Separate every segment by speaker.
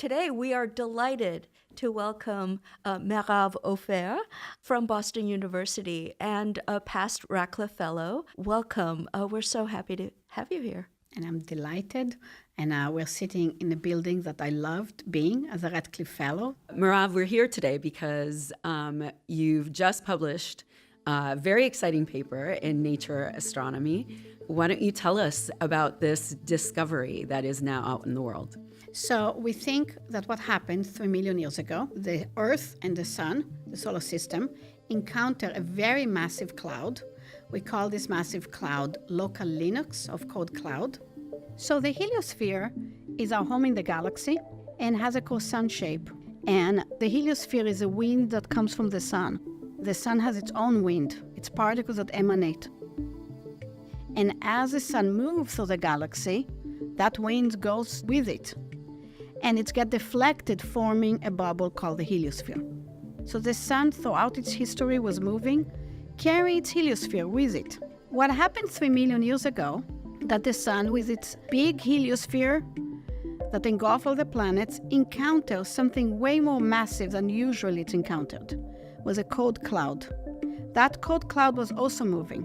Speaker 1: Today, we are delighted to welcome Merav Opher from Boston University and a past Radcliffe Fellow. Welcome. We're so happy to have you here.
Speaker 2: And I'm delighted. And we're sitting in a building that I loved being as a Radcliffe Fellow.
Speaker 3: Merav, we're here today because you've just published a very exciting paper in Nature Astronomy. Why don't you tell us about this discovery that is now out in the world?
Speaker 2: So we think that what happened 3 million years ago, the Earth and the Sun, the solar system, encounter a very massive cloud. We call this massive cloud local Linux of cold cloud. So the heliosphere is our home in the galaxy and has a croissant shape. And the heliosphere is a wind that comes from the sun. The sun has its own wind. It's particles that emanate. And as the sun moves through the galaxy, that wind goes with it. And it gets deflected, forming a bubble called the heliosphere. So the sun, throughout its history, was moving, carrying its heliosphere with it. What happened 3 million years ago, that the sun, with its big heliosphere that engulfs all the planets, encounters something way more massive than usually it's encountered, was a cold cloud. That cold cloud was also moving.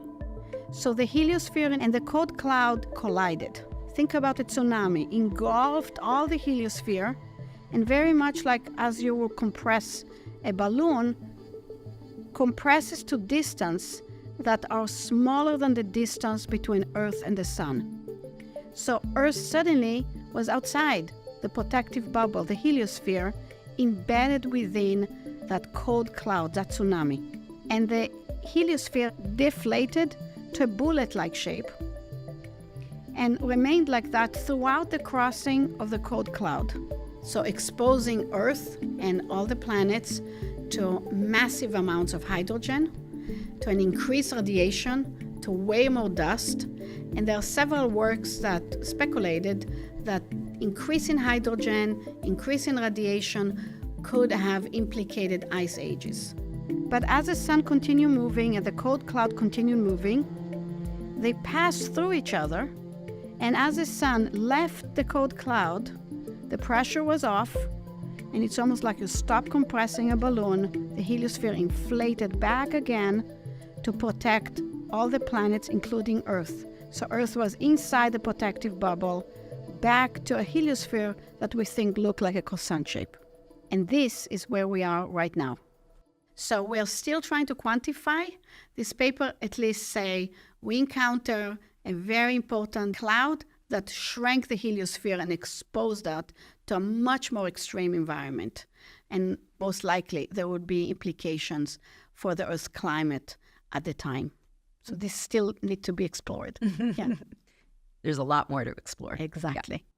Speaker 2: So the heliosphere and the cold cloud collided. Think about a tsunami, engulfed all the heliosphere, and very much like as you will compress a balloon, compresses to distance that are smaller than the distance between Earth and the sun. So Earth suddenly was outside the protective bubble, the heliosphere, embedded within that cold cloud, that tsunami. And the heliosphere deflated to a bullet-like shape and remained like that throughout the crossing of the cold cloud. So exposing Earth and all the planets to massive amounts of hydrogen, to an increased radiation, to way more dust. And there are several works that speculated that increase in hydrogen, increase in radiation could have implicated ice ages. But as the sun continued moving and the cold cloud continued moving, they passed through each other. And as the sun left the cold cloud, the pressure was off, and it's almost like you stop compressing a balloon. The heliosphere inflated back again to protect all the planets, including Earth. So Earth was inside the protective bubble, back to a heliosphere that we think looked like a croissant shape. And this is where we are right now. So we're still trying to quantify. This paper at least say we encounter a very important cloud that shrank the heliosphere and exposed that to a much more extreme environment. And most likely there would be implications for the Earth's climate at the time. So this still needs to be explored. Yeah.
Speaker 3: There's a lot more to explore.
Speaker 2: Exactly.
Speaker 3: Yeah.